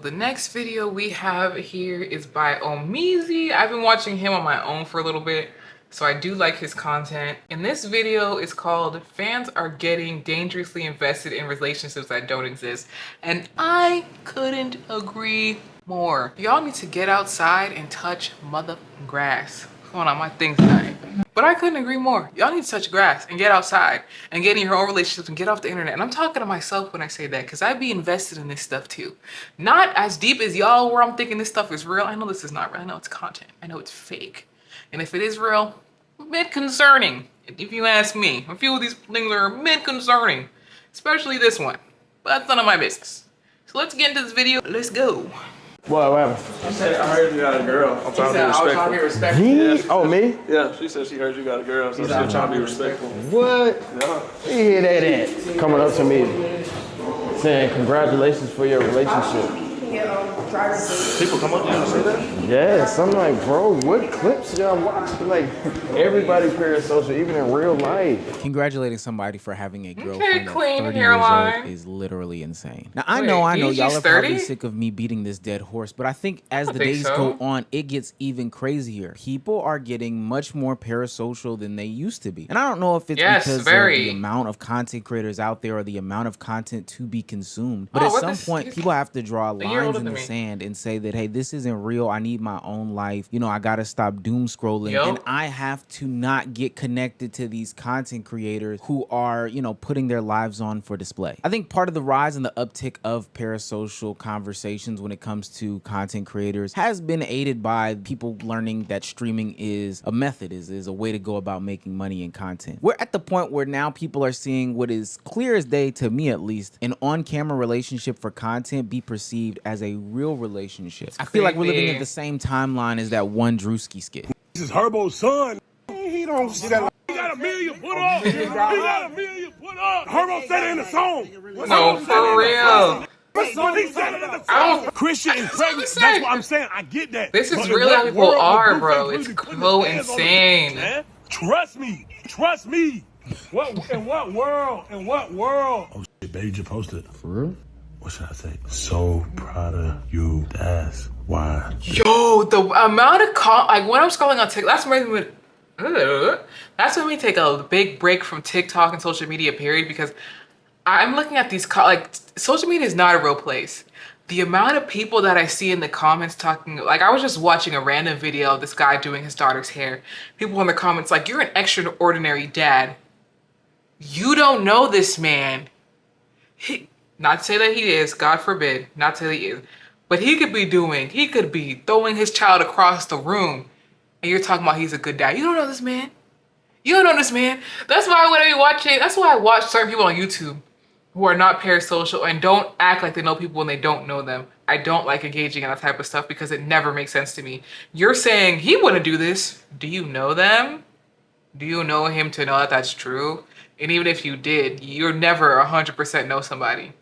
the next video we have here is by Omizi. I've been watching him on my own for a little bit, so I do like his content. And this video is called Fans Are Getting Dangerously Invested in Relationships That Don't Exist. And I couldn't agree more. Y'all need to get outside and touch mother grass. Hold on, my thing's dying. But I couldn't agree more. Y'all need to touch grass and get outside and get in your own relationships and get off the internet. And I'm talking to myself when I say that, because I be invested in this stuff too. Not as deep as y'all where I'm thinking this stuff is real. I know this is not real. I know it's content. I know it's fake. And if it is real, mid concerning. If you ask me, a few of these things are mid concerning, especially this one. But that's none of my business. So let's get into this video. Let's go. What happened? She said, I heard you got a girl. I'm trying to be respectful. Me? Oh, me? Yeah, she said she heard you got a girl, so she's trying to be respectful. What? Yeah. You hear that at? Coming up to me saying congratulations for your relationship. People come up to you and say that? Yes, I'm like, bro, what clips y'all watch? Like, everybody parasocial, even in real life. Congratulating somebody for having a girlfriend Okay, clean at 30 hairline. years old is literally insane. Now, I know, y'all are probably sick of me beating this dead horse, but I think as the days go on, it gets even crazier. People are getting much more parasocial than they used to be. And I don't know if it's because of the amount of content creators out there or the amount of content to be consumed, but at some point, people have to draw lines in the sand and say that, hey, this isn't real. I need my own life. You know, I got to stop doom scrolling. And I have to not get connected to these content creators who are, you know, putting their lives on for display. I think part of the rise and the uptick of parasocial conversations when it comes to content creators has been aided by people learning that streaming is a method, is a way to go about making money in content. We're at the point where now people are seeing what is clear as day, to me at least, an on-camera relationship for content be perceived as a real relationship. I feel like we're living in the same timeline as that one Drewski skit. This is Herbo's son. He don't see that. He got $1 million put up. He got $1 million put up. Herbo said it in the song. No, for real. He said it in the song. Christian and pregnant. That's what I'm saying. I get that. This is really how people are, bro. It's so insane. Man. Trust me. Trust me. In what world? In what world? Oh shit, baby just posted. For real? What should I say? So proud of you. That's why. Yo, the amount of like when I'm scrolling on TikTok, that's when we take a big break from TikTok and social media, period, because I'm looking at these like social media is not a real place. The amount of people that I see in the comments talking, like I was just watching a random video of this guy doing his daughter's hair. People in the comments like, you're an extraordinary dad. You don't know this man. Not to say that he is, God forbid, not to say that he is, but he could be throwing his child across the room and you're talking about he's a good dad. You don't know this man. You don't know this man. That's why I watch certain people on YouTube who are not parasocial and don't act like they know people when they don't know them. I don't like engaging in that type of stuff because it never makes sense to me. You're saying he wouldn't do this. Do you know them? Do you know him to know that that's true? And even if you did, you're never 100% know somebody.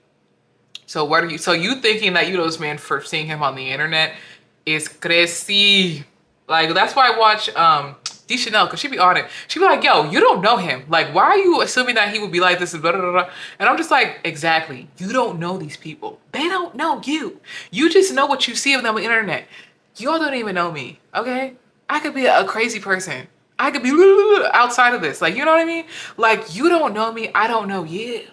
So you thinking that you know this man for seeing him on the internet is crazy. Like, that's why I watch D Chanel, because she be on it. She be like, yo, you don't know him. Like, why are you assuming that he would be like this? Blah, blah, blah, blah. And I'm just like, exactly. You don't know these people. They don't know you. You just know what you see of them on the internet. Y'all don't even know me, okay? I could be a crazy person. I could be outside of this. Like, you know what I mean? Like, you don't know me. I don't know you.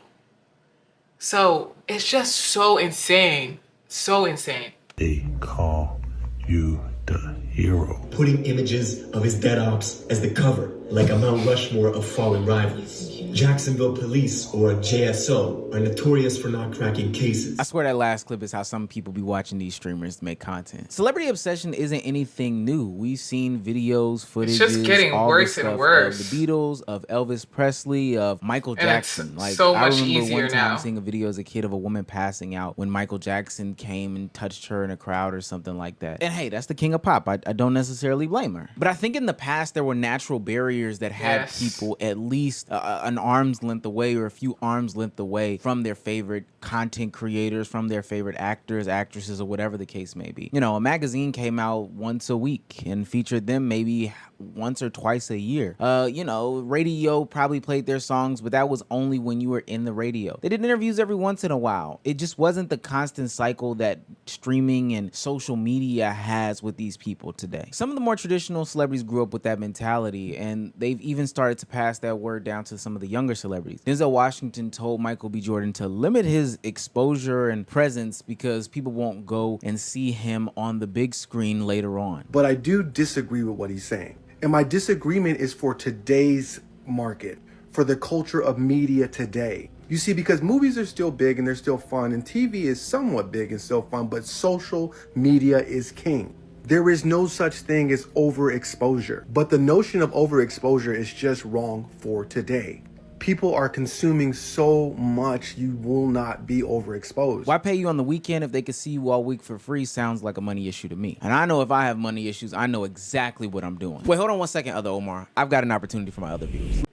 So it's just so insane. So insane. They call you the hero. Putting images of his dead ops as the cover, like a Mount Rushmore of fallen rivals. Jacksonville police or JSO are notorious for not cracking cases. I swear that last clip is how some people be watching these streamers make content. Celebrity obsession isn't anything new. We've seen videos, footages, it's just getting worse and worse. Of the Beatles, of Elvis Presley, of Michael Jackson. Like, so much I remember easier one time now. seeing a video as a kid of a woman passing out when Michael Jackson came and touched her in a crowd or something like that. And hey, that's the king of pop. I don't necessarily blame her. But I think in the past there were natural barriers that had people at least an arm's length away or a few arms length away from their favorite content creators, from their favorite actors, actresses, or whatever the case may be. You know, a magazine came out once a week and featured them maybe once or twice a year. You know, radio probably played their songs, but that was only when you were in the radio. They did interviews every once in a while. It just wasn't the constant cycle that streaming and social media has with these people today. Some of the more traditional celebrities grew up with that mentality, and they've even started to pass that word down to some of the younger celebrities. Denzel Washington told Michael B. Jordan to limit his exposure and presence because people won't go and see him on the big screen later on. But I do disagree with what he's saying. And my disagreement is for today's market, for the culture of media today. You see, because movies are still big and they're still fun, and TV is somewhat big and still fun, but social media is king. There is no such thing as overexposure, but the notion of overexposure is just wrong for today. People are consuming so much, you will not be overexposed. Why pay you on the weekend if they could see you all week for free? Sounds like a money issue to me. And I know if I have money issues, I know exactly what I'm doing. Wait, hold on one second, other Omar. I've got an opportunity for my other viewers.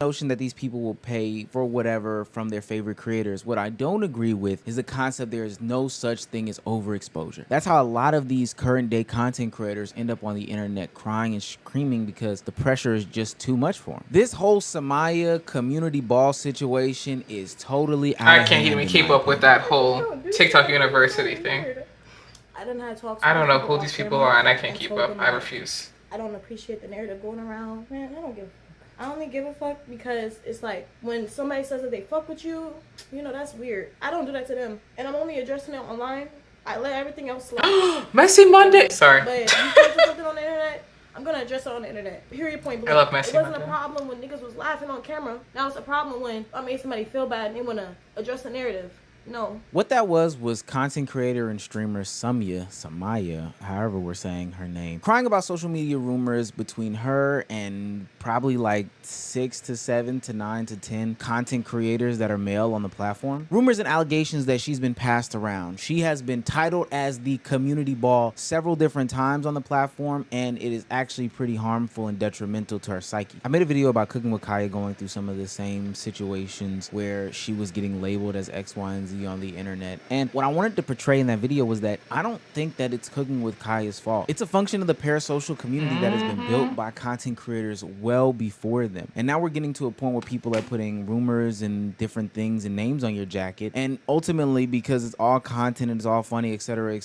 Notion that these people will pay for whatever from their favorite creators. What I don't agree with is the concept there is no such thing as overexposure. That's how a lot of these current day content creators end up on the internet crying and screaming because the pressure is just too much for them. This whole Samaya community ball situation is totally out of hand. I can't even keep up with that whole TikTok University thing. I don't know who these people are, and I can't keep up. I refuse. I don't appreciate the narrative going around. Man, I only give a fuck because it's like when somebody says that they fuck with you, you know, that's weird. I don't do that to them. And I'm only addressing it online. I let everything else slide. Messy Monday. Sorry. But if you post something on the internet, I'm going to address it on the internet. Period, point blank. I love Messy Monday. It wasn't Monday. a problem when niggas was laughing on camera. Now it's a problem when I made somebody feel bad and they want to address the narrative. No. What that was content creator and streamer Samaya, however we're saying her name, crying about social media rumors between her and probably like 6 to 7 to 9 to 10 content creators that are male on the platform. Rumors and allegations that she's been passed around. She has been titled as the community ball several different times on the platform, and it is actually pretty harmful and detrimental to her psyche. I made a video about Cooking with Kaya going through some of the same situations where she was getting labeled as X, Y, and Z on the internet. And what I wanted to portray in that video was that I don't think that it's Cooking with Kaya's fault. It's a function of the parasocial community that has been built by content creators well before them. And now we're getting to a point where people are putting rumors and different things and names on your jacket. And ultimately, because it's all content and it's all funny, etc.,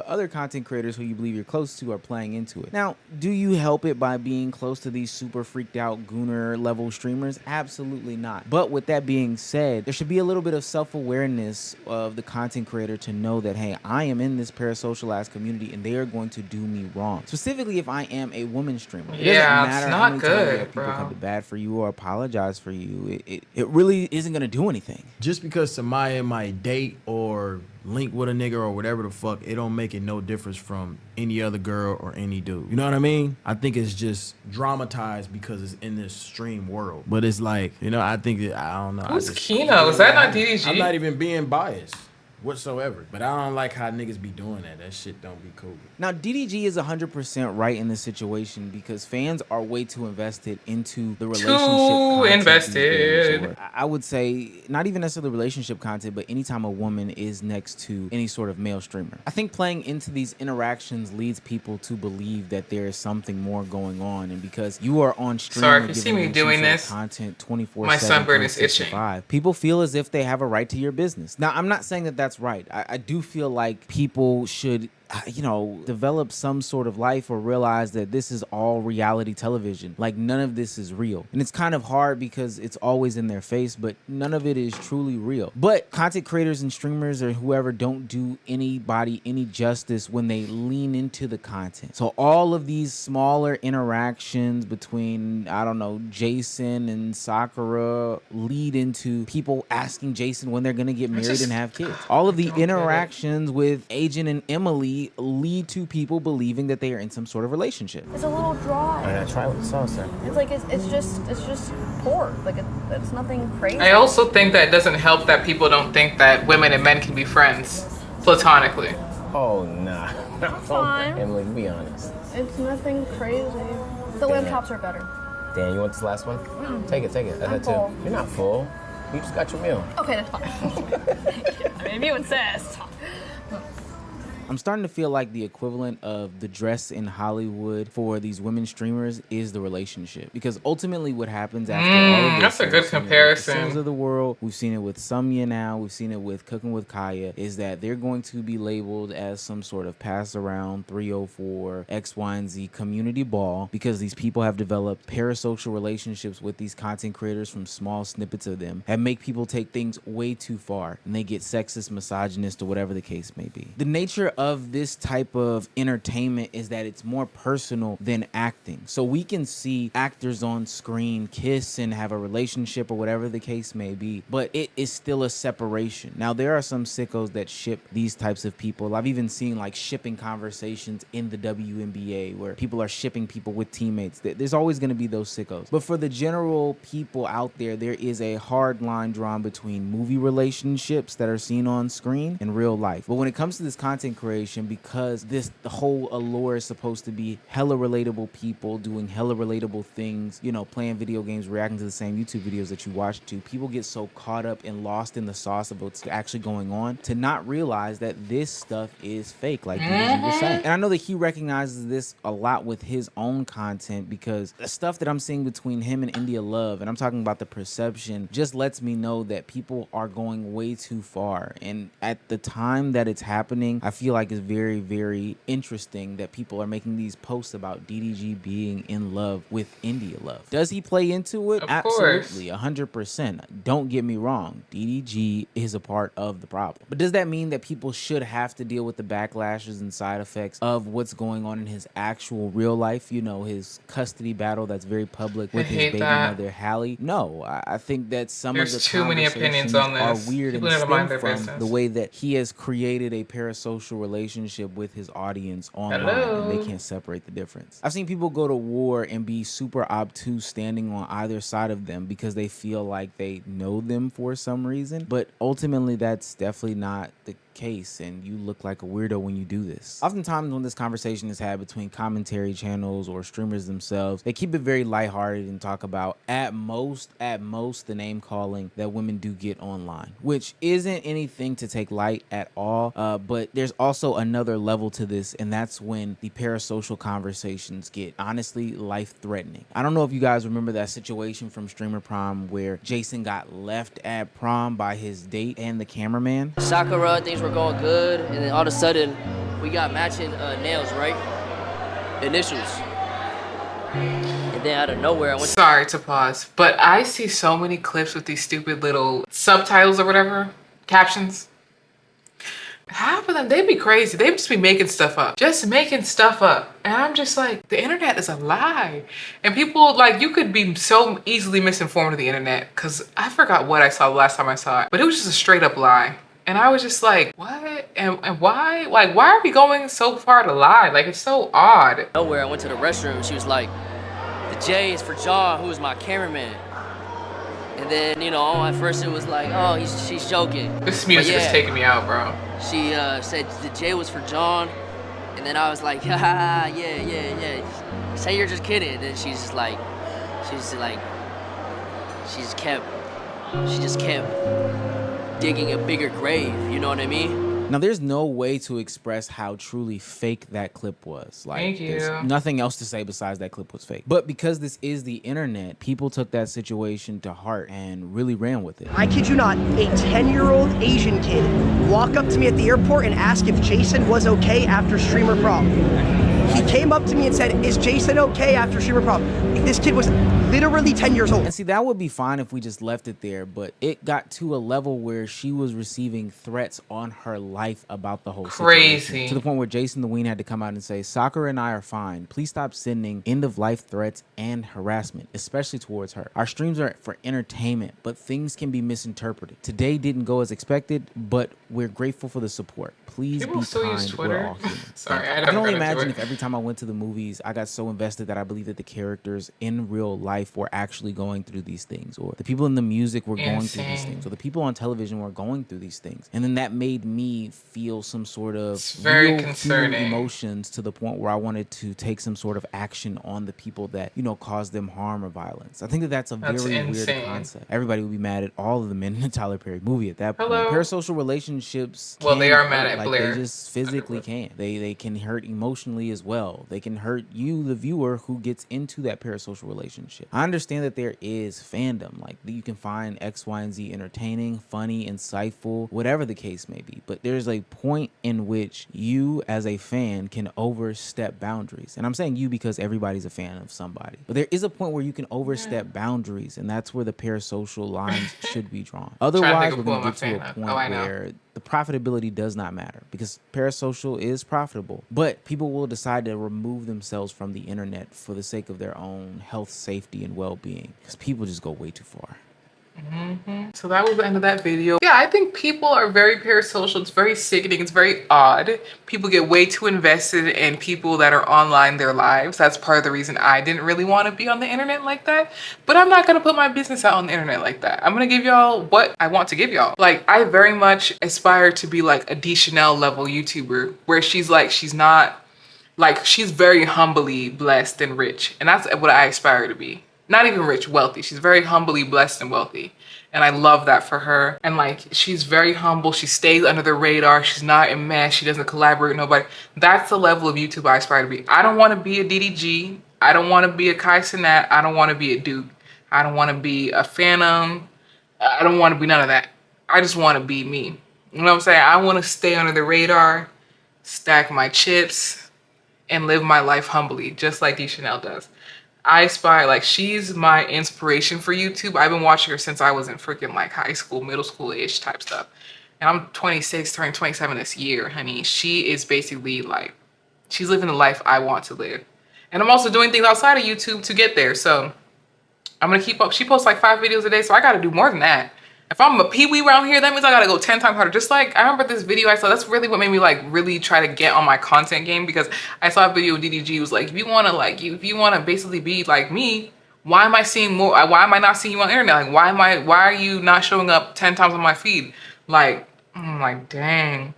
other content creators who you believe you're close to are playing into it. Now, do you help it by being close to these super freaked out gooner level streamers? Absolutely not. But with that being said, there should be a little bit of self-awareness of the content creator to know that, hey, I am in this parasocialized community and they are going to do me wrong. Specifically if I am a woman streamer. It doesn't matter how many times people come to bat for you or apologize for you. It really isn't going to do anything. Just because Samaya might date or link with a nigga or whatever the fuck, it don't make it no difference from any other girl or any dude. You know what I mean? I think it's just dramatized because it's in this stream world. But it's like, you know, I think that, I don't know. Who's Kino? Is that not DDG? I'm not even being biased whatsoever, but I don't like how niggas be doing that. That shit don't be cool. Now, DDG is 100% right in this situation because fans are way too invested into the relationship content. I would say not even necessarily relationship content, but anytime a woman is next to any sort of male streamer. I think playing into these interactions leads people to believe that there is something more going on, and because you are on stream, sorry, if you see me doing this, content 24/7, my sunburn is itching. People feel as if they have a right to your business. Now, I'm not saying that that's right. I do feel like people should, you know, develop some sort of life or realize that this is all reality television. Like, none of this is real. And it's kind of hard because it's always in their face, but none of it is truly real. But content creators and streamers or whoever don't do anybody any justice when they lean into the content. So all of these smaller interactions between, I don't know, Jason and Sakura lead into people asking Jason when they're going to get married and have kids. All of the interactions with Agent and Emily lead to people believing that they are in some sort of relationship. It's a little dry. I gotta try with the sauce, sir. It's like it's just pork. Like it's nothing crazy. I also think that it doesn't help that people don't think that women and men can be friends platonically. Oh nah. Fine. Emily, be honest. It's nothing crazy. The lamb chops are better. Dan, you want this last one? Take it. That's I'm that too. full. You're not full. You just got your meal. Okay, that's fine. I mean, if you insist. I'm starting to feel like the equivalent of the dress in Hollywood for these women streamers is the relationship. Because ultimately what happens after all of this, that's a good comparison. Of the world, we've seen it with Sumya now, we've seen it with Cooking with Kaya, is that they're going to be labeled as some sort of pass around 304 X, Y, and Z community ball because these people have developed parasocial relationships with these content creators from small snippets of them and make people take things way too far and they get sexist, misogynist, or whatever the case may be. The nature of this type of entertainment is that it's more personal than acting. So we can see actors on screen kiss and have a relationship or whatever the case may be, but it is still a separation. Now, there are some sickos that ship these types of people. I've even seen like shipping conversations in the WNBA where people are shipping people with teammates. There's always going to be those sickos. But for the general people out there, there is a hard line drawn between movie relationships that are seen on screen and real life. But when it comes to this content creation, because the whole allure is supposed to be hella relatable people doing hella relatable things, you know, playing video games, reacting to the same YouTube videos that you watch to, people get so caught up and lost in the sauce of what's actually going on to not realize that this stuff is fake, like DDG was saying. And I know that he recognizes this a lot with his own content because the stuff that I'm seeing between him and India Love, and I'm talking about the perception, just lets me know that people are going way too far. And at the time that it's happening, I feel like it's very, very interesting that people are making these posts about DDG being in love with India Love. Does he play into it? Absolutely, 100%. Don't get me wrong. DDG is a part of the problem. But does that mean that people should have to deal with the backlashes and side effects of what's going on in his actual real life? You know, his custody battle that's very public with his baby mother, Hallie? No, I think that there's too many opinions on this. Are weird people and never mind their from business. the way that he has created a parasocial relationship with his audience online, and they can't separate the difference. I've seen people go to war and be super obtuse standing on either side of them because they feel like they know them for some reason, but ultimately that's definitely not the case, and you look like a weirdo when you do this. Oftentimes when this conversation is had between commentary channels or streamers themselves, they keep it very lighthearted and talk about at most the name calling that women do get online, which isn't anything to take light at all, but there's also another level to this, and that's when the parasocial conversations get honestly life-threatening. I don't know if you guys remember that situation from Streamer Prom where Jason got left at prom by his date and the cameraman. Sakura, things were going good, and then all of a sudden we got matching nails, right? Initials. And then out of nowhere I went. Sorry to pause, but I see so many clips with these stupid little subtitles or whatever, captions. Half of them, they be crazy. They just be making stuff up. Just making stuff up. And I'm just like, the internet is a lie. And people, like, you could be so easily misinformed on the internet, because I forgot what I saw the last time I saw it, but it was just a straight up lie. And I was just like, what? And why? Like, why are we going so far to lie? Like, it's so odd. Nowhere, I went to the restroom. She was like, the J is for John, who is my cameraman. And then, you know, at first it was like, oh, she's joking. This music is taking me out, bro. She said the J was for John. And then I was like, yeah. Say you're just kidding. And then she just kept digging a bigger grave, you know what I mean? Now, there's no way to express how truly fake that clip was. Like, Thank you. There's nothing else to say besides that clip was fake. But because this is the internet, people took that situation to heart and really ran with it. I kid you not, a 10-year-old Asian kid walked up to me at the airport and asked if Jason was okay after Streamer Prom. He came up to me and said, is Jason okay after Streamer Prom? This kid was literally 10 years old. And see, that would be fine if we just left it there, but it got to a level where she was receiving threats on her life about the whole situation. To the point where Jason the Ween had to come out and say, Sakura and I are fine. Please stop sending end-of-life threats and harassment, especially towards her. Our streams are for entertainment, but things can be misinterpreted. Today didn't go as expected, but we're grateful for the support. Please People be still kind. use Twitter? We're all human. Sorry, I can only imagine if every time time I went to the movies, I got so invested that I believe that the characters in real life were actually going through these things, or the people in the music were going through these things, or the people on television were going through these things. And then that made me feel some sort of real human emotions to the point where I wanted to take some sort of action on the people that, you know, caused them harm or violence. I think that that's a very weird concept. Everybody would be mad at all of the men in the Tyler Perry movie at that point. Parasocial relationships they are mad at Blair. They just physically can. They can hurt emotionally as well. They can hurt you, the viewer, who gets into that parasocial relationship. I understand that there is fandom. Like, you can find X, Y, and Z entertaining, funny, insightful, whatever the case may be. But there's a point in which you, as a fan, can overstep boundaries. And I'm saying you because everybody's a fan of somebody. But there is a point where you can overstep boundaries, and that's where the parasocial lines should be drawn. Otherwise, we're going to get to a point where the profitability does not matter, because parasocial is profitable, but people will decide to remove themselves from the internet for the sake of their own health, safety, and well-being, because people just go way too far. So that was the end of that video. Yeah, I think people are very parasocial. It's very sickening. It's very odd. People get way too invested in people that are online their lives. That's part of the reason I didn't really want to be on the internet like that. But I'm not going to put my business out on the internet like that. I'm going to give y'all what I want to give y'all. Like, I very much aspire to be like a D Chanel level YouTuber, where she's like, she's not like, she's very humbly blessed and rich. And that's what I aspire to be. Not even rich, wealthy. She's very humbly blessed and wealthy. And I love that for her. And like, she's very humble. She stays under the radar. She's not a mess. She doesn't collaborate with nobody. That's the level of YouTube I aspire to be. I don't want to be a DDG. I don't want to be a Kai Cenat. I don't want to be a Duke. I don't want to be a Fandom. I don't want to be none of that. I just want to be me. You know what I'm saying? I want to stay under the radar, stack my chips, and live my life humbly, just like D Chanel does. I aspire, like, she's my inspiration for YouTube. I've been watching her since I was in freaking like high school, middle school-ish type stuff. And I'm 26, turning 27 this year, honey. She is basically like, she's living the life I want to live. And I'm also doing things outside of YouTube to get there. So I'm gonna keep up. She posts like 5 videos a day, so I gotta do more than that. If I'm a peewee around here, that means I gotta go 10 times harder. Just like, I remember this video I saw, that's really what made me like really try to get on my content game, because I saw a video of DDG was like, if you wanna basically be like me, why am I seeing more, why am I not seeing you on the internet? Like, why are you not showing up 10 times on my feed? Like, I'm like, dang.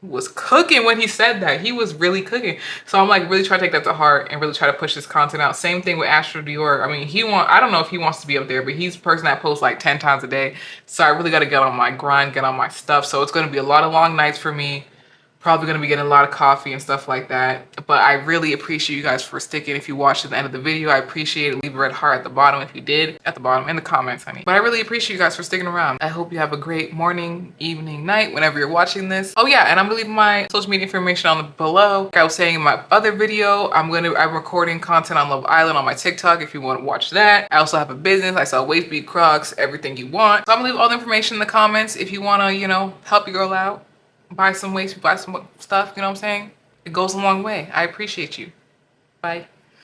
Was cooking when he said that. He was really cooking. So I'm like really trying to take that to heart and really try to push this content out. Same thing with Astro Dior. I mean, I don't know if he wants to be up there, but he's a person that posts like 10 times a day. So I really got to get on my grind, get on my stuff. So it's going to be a lot of long nights for me. Probably going to be getting a lot of coffee and stuff like that. But I really appreciate you guys for sticking. If you watched to the end of the video, I appreciate it. Leave a red heart at the bottom if you did. At the bottom in the comments, honey. But I really appreciate you guys for sticking around. I hope you have a great morning, evening, night, whenever you're watching this. Oh yeah, and I'm leaving my social media information on the below. Like I was saying in my other video, I'm recording content on Love Island on my TikTok if you want to watch that. I also have a business. I sell waist bead, Crocs, everything you want. So I'm gonna leave all the information in the comments if you want to, you know, help your girl out. Buy some waist, buy some stuff, you know what I'm saying? It goes a long way. I appreciate you. Bye.